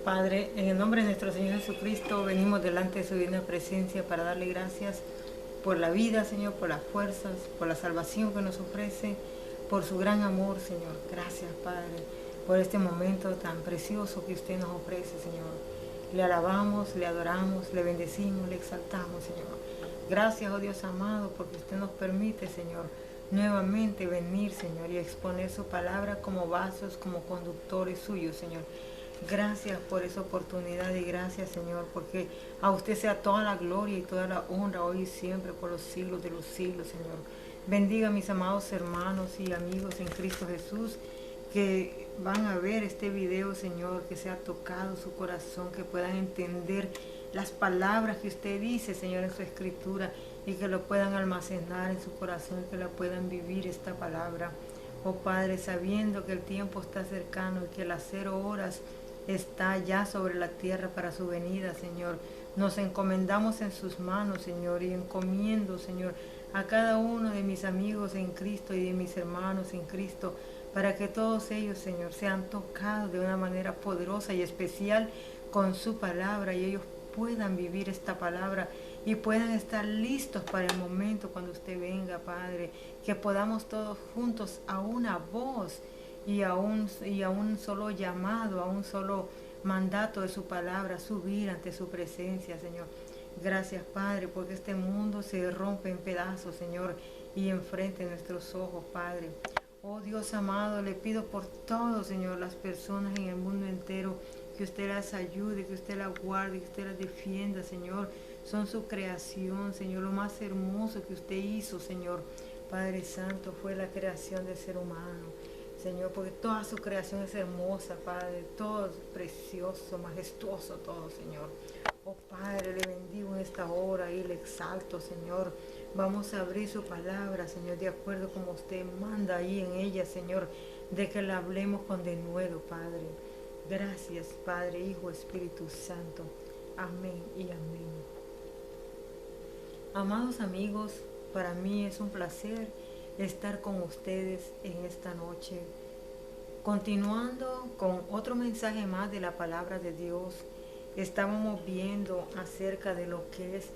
Padre, en el nombre de nuestro Señor Jesucristo, venimos delante de su divina presencia para darle gracias por la vida, Señor, por las fuerzas, por la salvación que nos ofrece, por su gran amor, Señor. Gracias, Padre, por este momento tan precioso que usted nos ofrece, Señor. Le alabamos, le adoramos, le bendecimos, le exaltamos, Señor. Gracias, oh Dios amado, porque usted nos permite, Señor, nuevamente venir, Señor, y exponer su palabra como vasos, como conductores suyos, Señor. Gracias por esa oportunidad y gracias, Señor, porque a usted sea toda la gloria y toda la honra hoy y siempre por los siglos de los siglos, Señor. Bendiga a mis amados hermanos y amigos en Cristo Jesús que van a ver este video, Señor, que sea tocado su corazón, que puedan entender las palabras que usted dice, Señor, en su escritura y que lo puedan almacenar en su corazón, que la puedan vivir esta palabra. Oh Padre, sabiendo que el tiempo está cercano y que las 0 horas está ya sobre la tierra para su venida, Señor. Nos encomendamos en sus manos, Señor, y encomiendo, Señor, a cada uno de mis amigos en Cristo y de mis hermanos en Cristo, para que todos ellos, Señor, sean tocados de una manera poderosa y especial con su palabra y ellos puedan vivir esta palabra y puedan estar listos para el momento cuando usted venga, Padre, que podamos todos juntos a una voz y a un solo llamado, a un solo mandato de su palabra, subir ante su presencia, Señor. Gracias, Padre, porque este mundo se rompe en pedazos, Señor, y enfrente de nuestros ojos, Padre. Oh Dios amado, le pido por todo, Señor, las personas en el mundo entero, que usted las ayude, que usted las guarde, que usted las defienda, Señor. Son su creación, Señor, lo más hermoso que usted hizo, Señor. Padre Santo, fue la creación del ser humano, Señor, porque toda su creación es hermosa, Padre, todo es precioso, majestuoso todo, Señor. Oh Padre, le bendigo en esta hora y le exalto, Señor. Vamos a abrir su palabra, Señor, de acuerdo como usted manda ahí en ella, Señor, de que la hablemos con denuedo, Padre. Gracias, Padre, Hijo, Espíritu Santo. Amén y amén. Amados amigos, para mí es un placer estar con ustedes en esta noche, continuando con otro mensaje más de la palabra de Dios. Estábamos viendo acerca de lo que es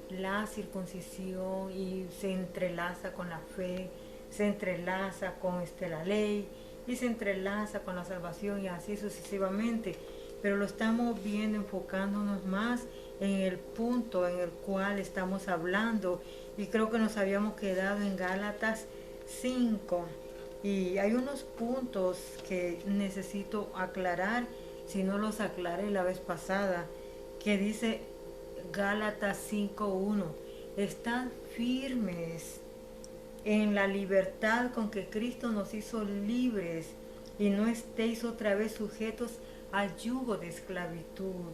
la circuncisión y se entrelaza con la fe, se entrelaza con la ley y se entrelaza con la salvación y así sucesivamente. Pero lo estamos viendo enfocándonos más en el punto en el cual estamos hablando y creo que nos habíamos quedado en Gálatas 5 y hay unos puntos que necesito aclarar si no los aclaré la vez pasada, que dice Gálatas 5:1: estad firmes en la libertad con que Cristo nos hizo libres y no estéis otra vez sujetos al yugo de esclavitud.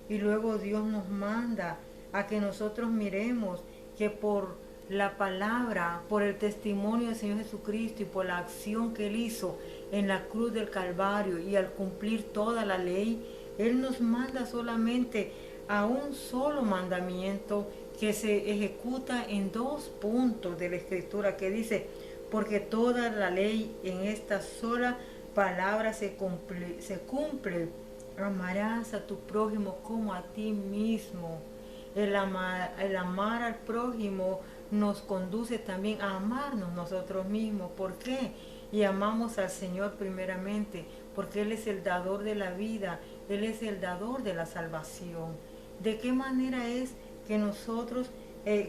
Y luego Dios nos manda a que nosotros miremos que por la palabra, por el testimonio del Señor Jesucristo y por la acción que Él hizo en la cruz del Calvario y al cumplir toda la ley, Él nos manda solamente a un solo mandamiento que se ejecuta en 2 puntos de la Escritura, que dice: porque toda la ley en esta sola palabra se cumple. Amarás a tu prójimo como a ti mismo. El amar al prójimo nos conduce también a amarnos nosotros mismos. ¿Por qué? Y amamos al Señor primeramente, porque Él es el dador de la vida, Él es el dador de la salvación. ¿De qué manera es que nosotros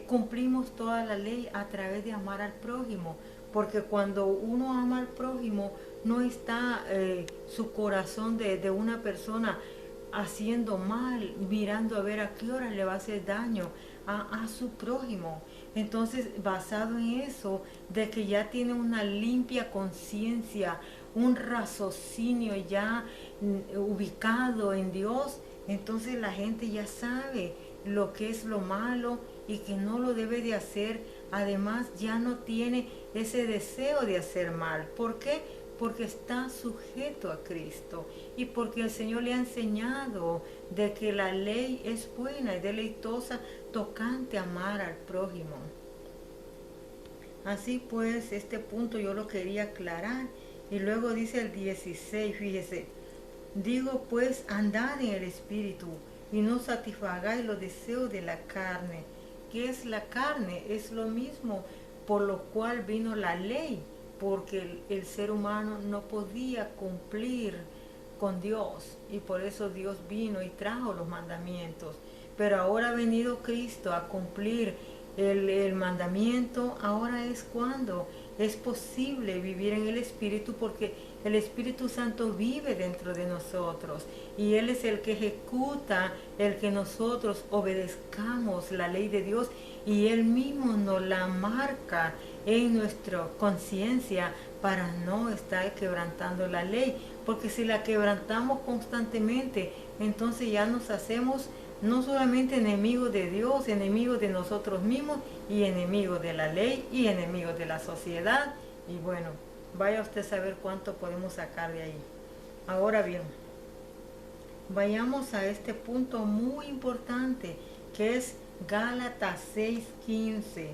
cumplimos toda la ley? A través de amar al prójimo, porque cuando uno ama al prójimo, no está su corazón de una persona haciendo mal, mirando a ver a qué hora le va a hacer daño a su prójimo. Entonces, basado en eso, de que ya tiene una limpia conciencia, un raciocinio ya ubicado en Dios, entonces la gente ya sabe lo que es lo malo y que no lo debe de hacer. Además, ya no tiene ese deseo de hacer mal. ¿Por qué? Porque está sujeto a Cristo y porque el Señor le ha enseñado de que la ley es buena y deleitosa tocante amar al prójimo. Así pues, este punto yo lo quería aclarar. Y luego dice el 16, fíjese: Digo pues, andad en el Espíritu y no satisfagáis los deseos de la carne. ¿Qué es la carne? Es lo mismo por lo cual vino la ley, porque el ser humano no podía cumplir con Dios y por eso Dios vino y trajo los mandamientos. Pero ahora ha venido Cristo a cumplir el mandamiento. Ahora es cuando es posible vivir en el Espíritu, porque el Espíritu Santo vive dentro de nosotros y Él es el que ejecuta el que nosotros obedezcamos la ley de Dios, y Él mismo nos la marca en nuestra conciencia para no estar quebrantando la ley, porque si la quebrantamos constantemente, entonces ya nos hacemos no solamente enemigos de Dios, enemigos de nosotros mismos y enemigos de la ley y enemigos de la sociedad. Y bueno, vaya usted a saber cuánto podemos sacar de ahí. Ahora bien, vayamos a este punto muy importante que es Gálatas 6:15.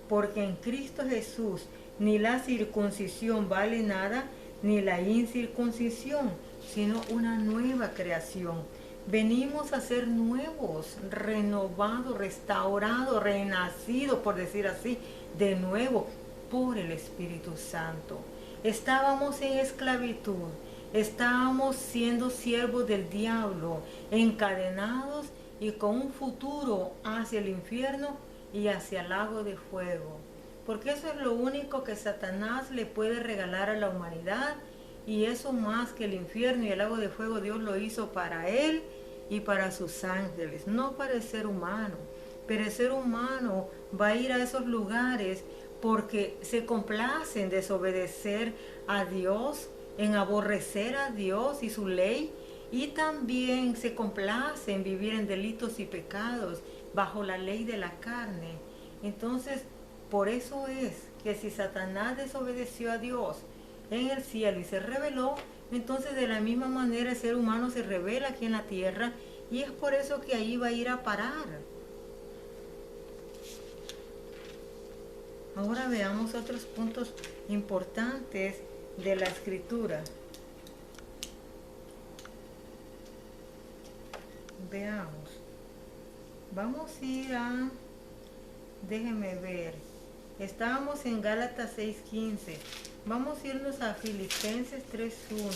Porque en Cristo Jesús ni la circuncisión vale nada, ni la incircuncisión, sino una nueva creación. Venimos a ser nuevos, renovados, restaurados, renacidos, por decir así, de nuevo por el Espíritu Santo. Estábamos en esclavitud, estábamos siendo siervos del diablo, encadenados y con un futuro hacia el infierno y hacia el lago de fuego. Porque eso es lo único que Satanás le puede regalar a la humanidad, y eso más que el infierno y el lago de fuego, Dios lo hizo para él y para sus ángeles, no para el ser humano. Pero el ser humano va a ir a esos lugares porque se complace en desobedecer a Dios, en aborrecer a Dios y su ley, y también se complace en vivir en delitos y pecados bajo la ley de la carne. Entonces, por eso es que si Satanás desobedeció a Dios en el cielo y se rebeló, entonces de la misma manera el ser humano se rebela aquí en la tierra, y es por eso que ahí va a ir a parar. Ahora veamos otros puntos importantes de la Escritura. Veamos. Vamos a ir a... Déjenme ver. Estábamos en Gálatas 6:15. Vamos a irnos a Filipenses 3:1.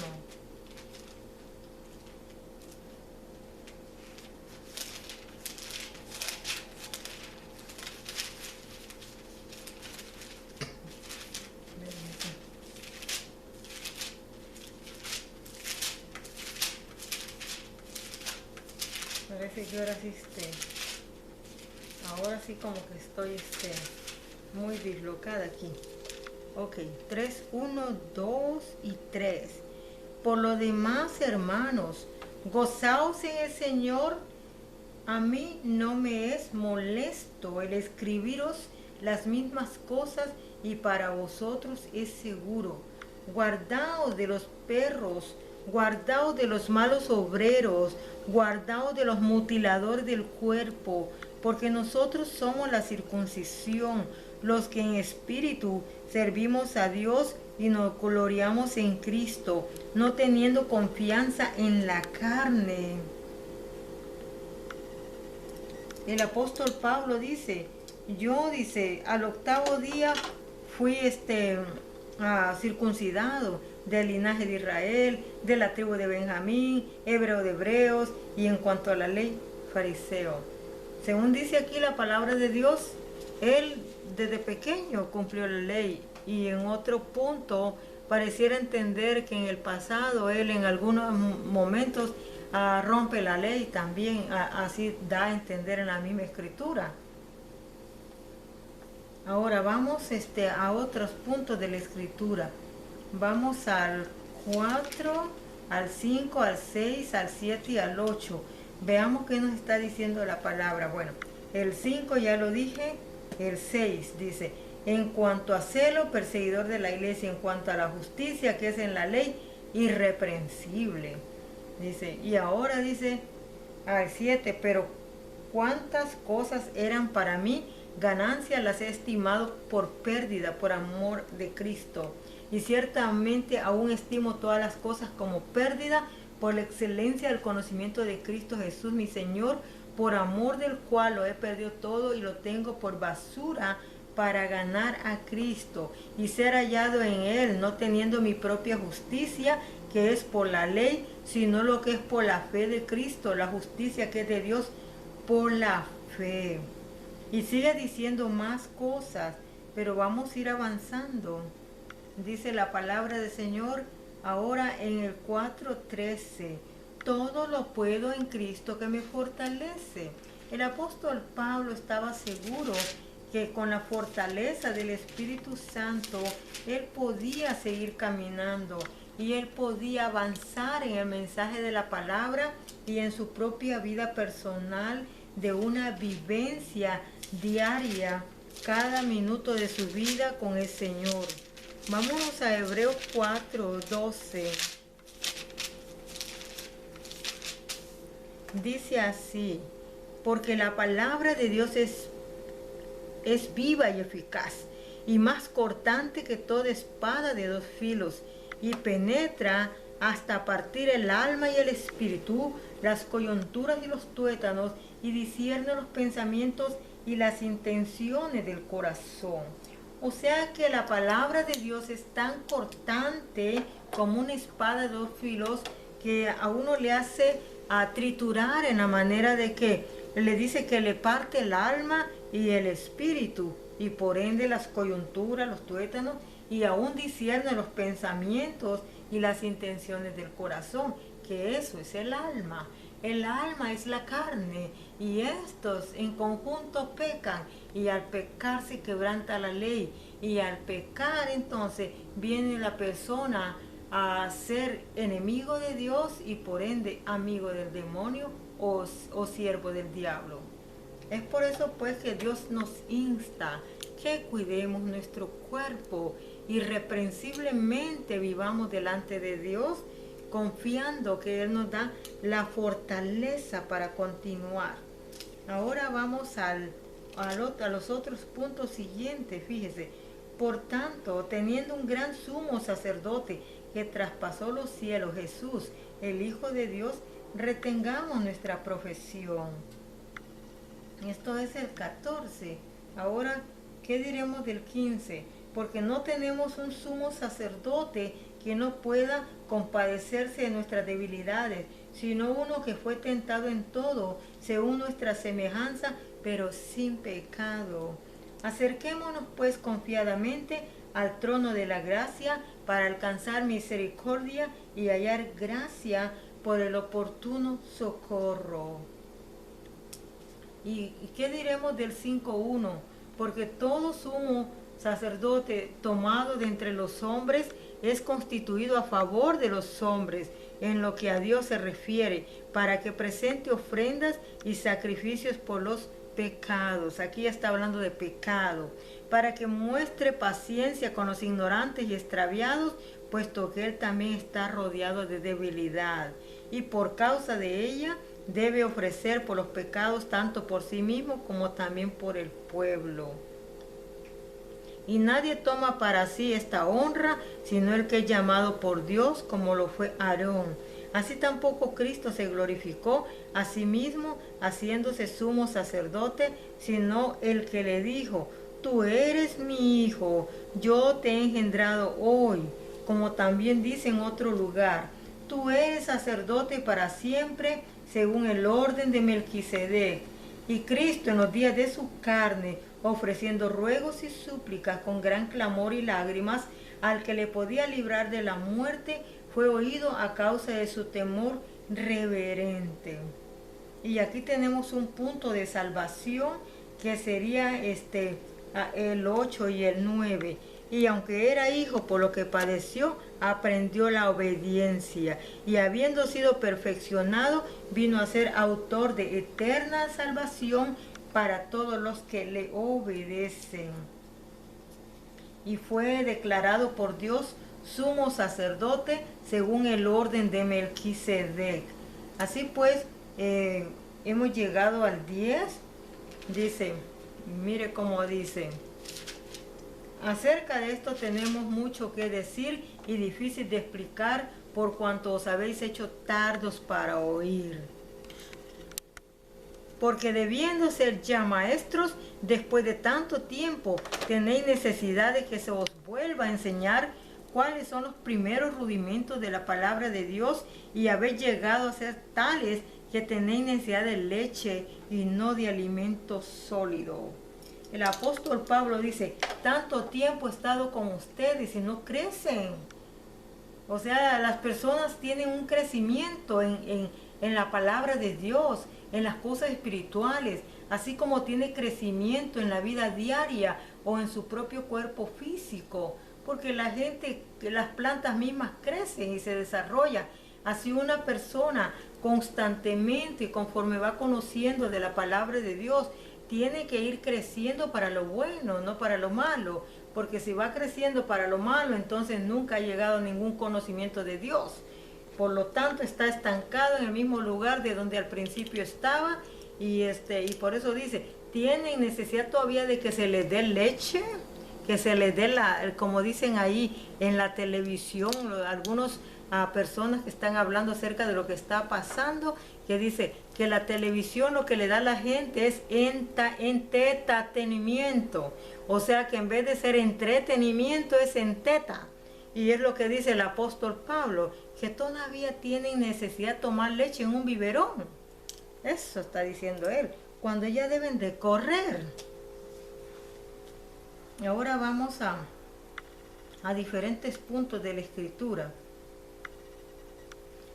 Parece que ahora sí ahora sí como que estoy muy dislocada aquí. Ok, 3, 1, 2 y 3. Por lo demás, hermanos, gozaos en el Señor. A mí no me es molesto el escribiros las mismas cosas, y para vosotros es seguro. Guardaos de los perros, guardaos de los malos obreros, guardaos de los mutiladores del cuerpo, porque nosotros somos la circuncisión, los que en espíritu servimos a Dios y nos gloriamos en Cristo, no teniendo confianza en la carne. El apóstol Pablo dice, yo, dice, al octavo día fui circuncidado del linaje de Israel, de la tribu de Benjamín, hebreo de hebreos, y en cuanto a la ley, fariseo. Según dice aquí la palabra de Dios, él desde pequeño cumplió la ley, y en otro punto pareciera entender que en el pasado él en algunos momentos rompe la ley también, así da a entender en la misma escritura. Ahora vamos a otros puntos de la escritura. Vamos al 4, al 5, al 6, al 7 y al 8. Veamos qué nos está diciendo la palabra. Bueno, el 5 ya lo dije. El 6 dice, en cuanto a celo, perseguidor de la iglesia, en cuanto a la justicia que es en la ley, irreprensible. Dice, y ahora dice al 7, pero cuántas cosas eran para mí ganancia, las he estimado por pérdida por amor de Cristo. Y ciertamente aún estimo todas las cosas como pérdida por la excelencia del conocimiento de Cristo Jesús, mi Señor, por amor del cual lo he perdido todo y lo tengo por basura para ganar a Cristo y ser hallado en Él, no teniendo mi propia justicia, que es por la ley, sino lo que es por la fe de Cristo, la justicia que es de Dios por la fe. Y sigue diciendo más cosas, pero vamos a ir avanzando. Dice la palabra del Señor ahora en el 4:13. Todo lo puedo en Cristo que me fortalece. El apóstol Pablo estaba seguro que con la fortaleza del Espíritu Santo él podía seguir caminando y él podía avanzar en el mensaje de la palabra y en su propia vida personal de una vivencia diaria, cada minuto de su vida con el Señor. Vámonos a Hebreos 4:12. Dice así: porque la palabra de Dios es viva y eficaz, y más cortante que toda espada de 2 filos, y penetra hasta partir el alma y el espíritu, las coyunturas y los tuétanos, y discierne los pensamientos y las intenciones del corazón. O sea que la palabra de Dios es tan cortante como una espada de 2 filos que a uno le hace a triturar en la manera de que le dice que le parte el alma y el espíritu, y por ende las coyunturas, los tuétanos, y aún discierne los pensamientos y las intenciones del corazón, que eso es el alma. El alma es la carne, y estos en conjunto pecan, y al pecar se quebranta la ley, y al pecar entonces viene la persona a ser enemigo de Dios y por ende amigo del demonio o siervo del diablo. Es por eso pues que Dios nos insta que cuidemos nuestro cuerpo, irreprensiblemente vivamos delante de Dios, confiando que Él nos da la fortaleza para continuar. Ahora vamos a los otros puntos siguientes, fíjese. Por tanto, teniendo un gran sumo sacerdote que traspasó los cielos, Jesús, el Hijo de Dios, retengamos nuestra profesión. Esto es el 14. Ahora, ¿qué diremos del 15? Porque no tenemos un sumo sacerdote que no pueda compadecerse de nuestras debilidades, sino uno que fue tentado en todo, según nuestra semejanza, pero sin pecado. Acerquémonos pues confiadamente al trono de la gracia para alcanzar misericordia y hallar gracia por el oportuno socorro. ¿Y qué diremos del 5:1? Porque todo sumo sacerdote tomado de entre los hombres es constituido a favor de los hombres en lo que a Dios se refiere, para que presente ofrendas y sacrificios por los pecados. Aquí ya está hablando de pecado, para que muestre paciencia con los ignorantes y extraviados, puesto que él también está rodeado de debilidad, y por causa de ella debe ofrecer por los pecados tanto por sí mismo como también por el pueblo. Y nadie toma para sí esta honra, sino el que es llamado por Dios, como lo fue Aarón. Así tampoco Cristo se glorificó a sí mismo, haciéndose sumo sacerdote, sino el que le dijo: tú eres mi hijo, yo te he engendrado hoy. Como también dice en otro lugar: tú eres sacerdote para siempre, según el orden de Melquisedec. Y Cristo en los días de su carne, ofreciendo ruegos y súplicas con gran clamor y lágrimas, al que le podía librar de la muerte, fue oído a causa de su temor reverente. Y aquí tenemos un punto de salvación que sería el 8 y el 9. Y aunque era hijo, por lo que padeció, aprendió la obediencia, y habiendo sido perfeccionado, vino a ser autor de eterna salvación para todos los que le obedecen. Y fue declarado por Dios sumo sacerdote según el orden de Melquisedec. Así pues, hemos llegado al 10. Dice, mire cómo dice: acerca de esto tenemos mucho que decir y difícil de explicar, por cuanto os habéis hecho tardos para oír. Porque debiendo ser ya maestros, después de tanto tiempo, tenéis necesidad de que se os vuelva a enseñar cuáles son los primeros rudimentos de la palabra de Dios, y habéis llegado a ser tales que tenéis necesidad de leche y no de alimento sólido. El apóstol Pablo dice, tanto tiempo he estado con ustedes y no crecen. O sea, las personas tienen un crecimiento en la palabra de Dios, en las cosas espirituales, así como tiene crecimiento en la vida diaria o en su propio cuerpo físico, porque la gente, las plantas mismas crecen y se desarrollan. Así una persona constantemente, conforme va conociendo de la palabra de Dios, tiene que ir creciendo para lo bueno, no para lo malo, porque si va creciendo para lo malo, entonces nunca ha llegado a ningún conocimiento de Dios. Por lo tanto, está estancado en el mismo lugar de donde al principio estaba, y por eso dice, tienen necesidad todavía de que se les dé leche, que se les dé como dicen ahí en la televisión, algunos personas que están hablando acerca de lo que está pasando, que dice que la televisión lo que le da a la gente es entretenimiento, o sea que en vez de ser entretenimiento es enteta. Y es lo que dice el apóstol Pablo, que todavía tienen necesidad de tomar leche en un biberón. Eso está diciendo él, cuando ya deben de correr. Y ahora vamos a diferentes puntos de la Escritura.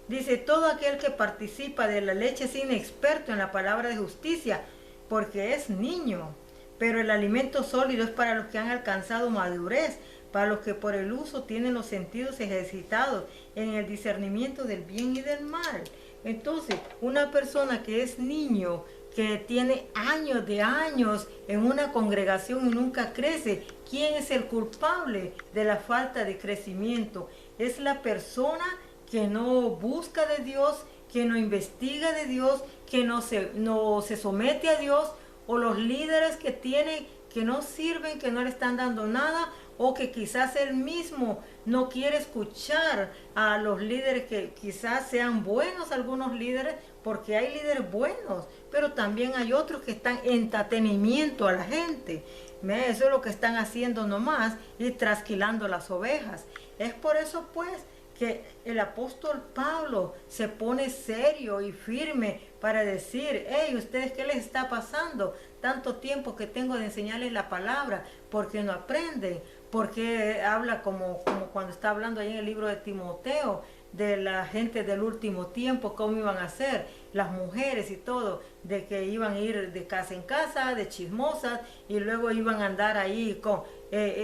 Dice, todo aquel que participa de la leche es inexperto en la palabra de justicia, porque es niño. Pero el alimento sólido es para los que han alcanzado madurez, para los que por el uso tienen los sentidos ejercitados en el discernimiento del bien y del mal. Entonces, una persona que es niño, que tiene años de años en una congregación y nunca crece, ¿quién es el culpable de la falta de crecimiento? Es la persona que no busca de Dios, que no investiga de Dios, que no se somete a Dios, o los líderes que tienen, que no sirven, que no le están dando nada, o que quizás él mismo no quiere escuchar a los líderes, que quizás sean buenos algunos líderes, porque hay líderes buenos, pero también hay otros que están en entretenimiento a la gente. Eso es lo que están haciendo nomás, y trasquilando las ovejas. Es por eso pues que el apóstol Pablo se pone serio y firme para decir, hey, ¿ustedes qué les está pasando? Tanto tiempo que tengo de enseñarles la palabra, ¿por qué no aprenden? Porque habla como cuando está hablando ahí en el libro de Timoteo, de la gente del último tiempo, cómo iban a ser las mujeres y todo, de que iban a ir de casa en casa, de chismosas, y luego iban a andar ahí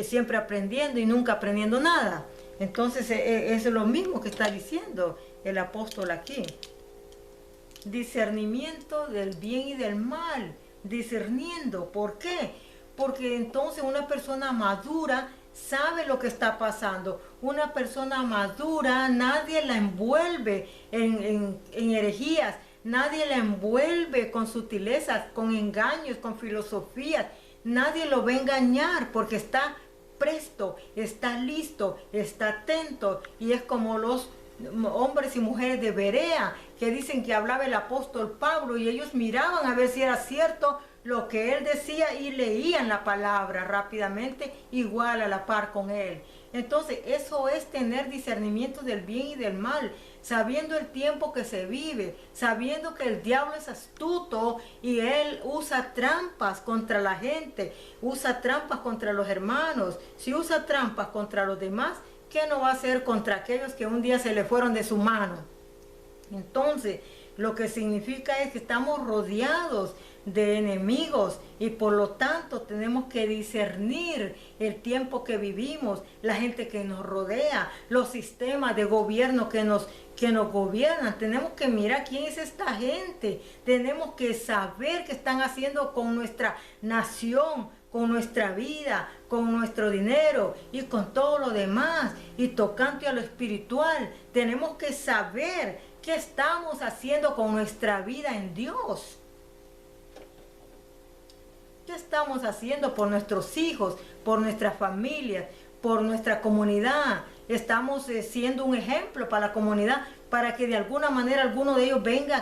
siempre aprendiendo y nunca aprendiendo nada. Entonces es lo mismo que está diciendo el apóstol aquí. Discernimiento del bien y del mal. Discerniendo. ¿Por qué? Porque entonces una persona madura sabe lo que está pasando. Una persona madura, nadie la envuelve en herejías. Nadie la envuelve con sutilezas, con engaños, con filosofías. Nadie lo va a engañar porque está presto, está listo, está atento, y es como los hombres y mujeres de Berea que dicen que hablaba el apóstol Pablo, y ellos miraban a ver si era cierto lo que él decía y leían la palabra rápidamente, igual a la par con él. Entonces eso es tener discernimiento del bien y del mal, sabiendo el tiempo que se vive, sabiendo que el diablo es astuto y él usa trampas contra la gente, usa trampas contra los hermanos. Si usa trampas contra los demás, ¿qué no va a hacer contra aquellos que un día se le fueron de su mano? Entonces, lo que significa es que estamos rodeados de enemigos, y por lo tanto tenemos que discernir el tiempo que vivimos, la gente que nos rodea, los sistemas de gobierno que nos gobiernan. Tenemos que mirar quién es esta gente, tenemos que saber qué están haciendo con nuestra nación, con nuestra vida, con nuestro dinero y con todo lo demás. Y tocante a lo espiritual, tenemos que saber qué estamos haciendo con nuestra vida en Dios. ¿Qué estamos haciendo por nuestros hijos, por nuestras familias, por nuestra comunidad? estamos siendo un ejemplo para la comunidad, para que de alguna manera alguno de ellos venga